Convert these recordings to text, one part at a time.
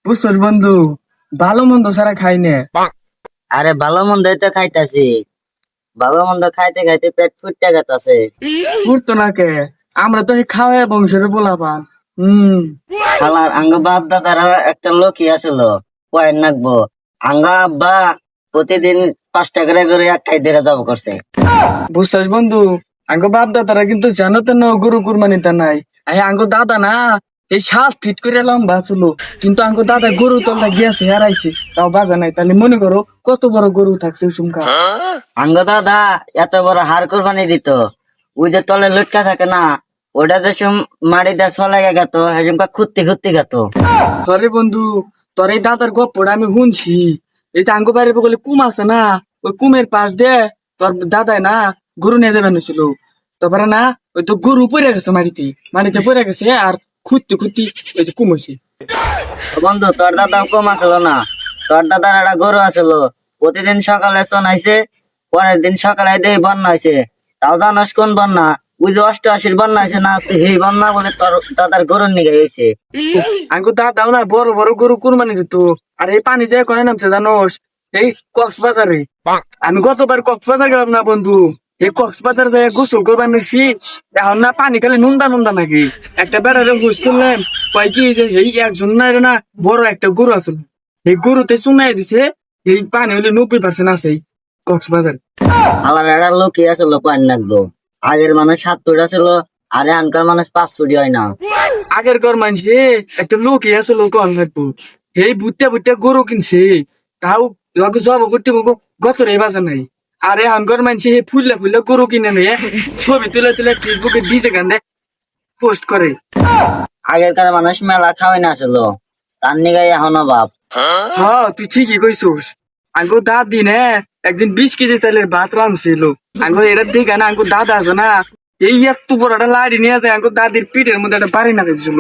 বুঝছস বন্ধু, ভালো মন্দ ছাড়া খাই না। আরে ভালো মন্দ তো খাইতাছি। ভালো মন্দ খাইতে খাইতে পেট ফুটতে গেতাছে। উঠতো না কে? আমরা তো এই খাওয়া বংশের পোলাপান। শালার আঙ্গ বাপ দাদারা একটা লোকই আছিল পয়েন্ট নাকবো। আঙ্গা আব্বা প্রতিদিন 5 টাকা করে এক খাই দিয়ে জব করছে। বুঝছস বন্ধু, আঙ্গ বাপ দাদারা কিন্তু জানো তো না গরু কুরবানিতে নাই। আঙ্গ দাদা না এই 7 ফিট করে লম্বা ছিল, কিন্তু আঙ্গ দাদা গরু তলটা গিয়েছে হারাইছে, তাও বাজা নাই। তাহলে মনে করো কত বড় গরু থাকছে ওই সুমকা। আঙ্গ দাদা এত বড় হাড় কোরবানি দিত। ওই যে তলে লটকা থাকে না, ওটা যে মাড়ি দিয়ে চলে গেত, হেজমকা খুঁজতে খুঁজতে গেত। আরে বন্ধু, তোর এই দাদার গপ্পটা আমি শুনছি। এই যে আঙ্গ বাড়ির বলে কুম আছে না, ওই কুমের পাশ দিয়ে তোর দাদাই না গরু নিয়ে যাবেন ছিল। তারপরে না ওই তো গরু পড়ে গেছে মাটিতে, মাটিতে পড়ে গেছে আর খুঁজতে খুঁজতে ওই যে কুম হয়েছে। বন্ধু তোর দাদা কম আসল না, তোর দাদার একটা গরু আসল। প্রতিদিন সকালে চনাইছে, পরের দিন সকালে দেই বন্যা হয়েছে। তাও জানোস কোন বন্যা? ওই যে 88-র বন্যা হয়েছে না, তো এই বন্যা বলে তোর দাদার গরুর নিগে হয়েছে। আঙ্গু দাদাও না বড় বড় গরু কুরবানি দিত। আর এই পানি যায় করে নামছে জানোস, এই কক্সবাজারে। আমি গতবার কক্সবাজার গেলাম না বন্ধু, এই কক্সবাজার যায় গোসল করবার নিছি। এখন না পানি খালি নুন্দা নুন্দা নাকি। একটা বেড়ারে হুস করলাম, কয় কি যে এই একজন না বড় একটা গরু আসল, এই গরুতে চুনাই দিছে। এই পানি হলে 90% আছে এই কক্সবাজার। আলার একটা লোকই আসল পয়েন্ট নাকবো। আগের মানুষ 7 ফুট আসল, আর এখনকার মানুষ 5 ফুটই হয় না। আগের ঘর মানছে একটা লোক আসলো কল থাকবো, এই বুটটা বুটটা গরু কিনছে, তাও লগে জব করতে গতরে বাজা নাই। আরে হানগর মানছে ফুললা ফুললা গরু কিনে নিয়ে ছবি তুলে তুলে ফেসবুকে ডিজে গান পোস্ট করে। আগেরকার মানুষ মেলা খাওয়াই না আসল, তার নিগাই এখনো বাপ। হ্যাঁ তুই ঠিকই কইছিস। আঙ্গো দাদি না একদিন 20 কেজি চালের ভাত রাঁধছিল। আঙ্গো এটা দেখে না আঙ্গো দাদা আছে না, এই এত বড় একটা লাড়ি নিয়ে যায় আঙ্গো দাদির পিঠের মধ্যে একটা বাড়ি না দিয়েছিল।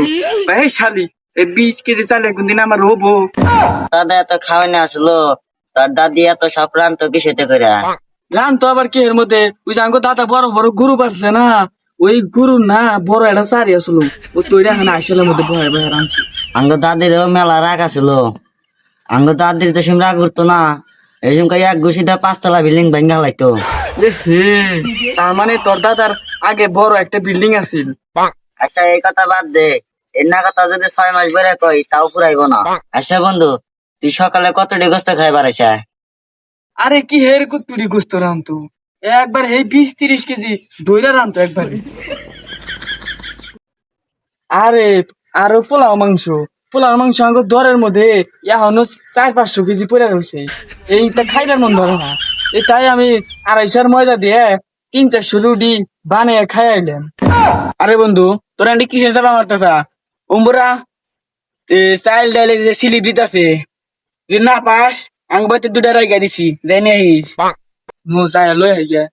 এই শালি, এই 20 কেজি চালে কোনদিন আমার হবো? দাদা এত খাওয়াই না আসলো, তার দাদি এত সব রান্ত কিসেতে করে। রান তো আবার কি এর মধ্যে ওই যে আঙ্গো দাদা বড় বড় গরু পারছে না, ওই গরু না বড় একটা সারি আসলো, ও তৈরি এখন আইসেলের মধ্যে বয়ে বয়ে রাঁধছে। আঙ্গ দাদিরও মেলা রাগ আছিল। আঙ্গ দাদির তো সিম রাগ উঠতো না, এই সময় এক ঘুষিতে 5 তলা বিল্ডিং ভেঙ্গা লাইতো। এ হে, তার মানে তোর দাদার আগে বড় একটা বিল্ডিং আছিল। আচ্ছা এই কথা বাদ দে, এর না কথা যদি 6 মাস বেড়ে কই তাও পুরাইব না। আচ্ছা বন্ধু, তুই সকালে কতটি গোস্ত খাই বাড়াইছা? আরে কি হের কুতুরি গোস্ত রানতো, একবার এই 20-30 কেজি দইরা রানতো একবার। আরে আরো পোলাও মাংস আঙ্গ দরের মধ্যে এখনো 400-500 কেজি পড়ে রয়েছে। এইটা খাইবার মন ধরে না। এটাই আমি 250 ময়দা দিয়ে 300-400 রুটি বানিয়ে খাই আইলাম। আরে বন্ধু, তোরা এন্ডি কিসের চাপা মারতেছা? উম্বরা চাইল্ড ডাইলের যে স্লিপ দিতেছে, যদি না পাস আঙ্গ বাড়িতে 2টা রাইগা দিছি, যাই নিয়ে আইস। মো যাই লই আই গিয়া।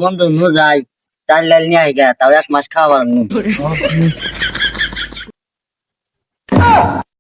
বন্ধু নু যাই, চাল ডাল নিয়ে আই গা, তাও 1 মাস খাওয়ার।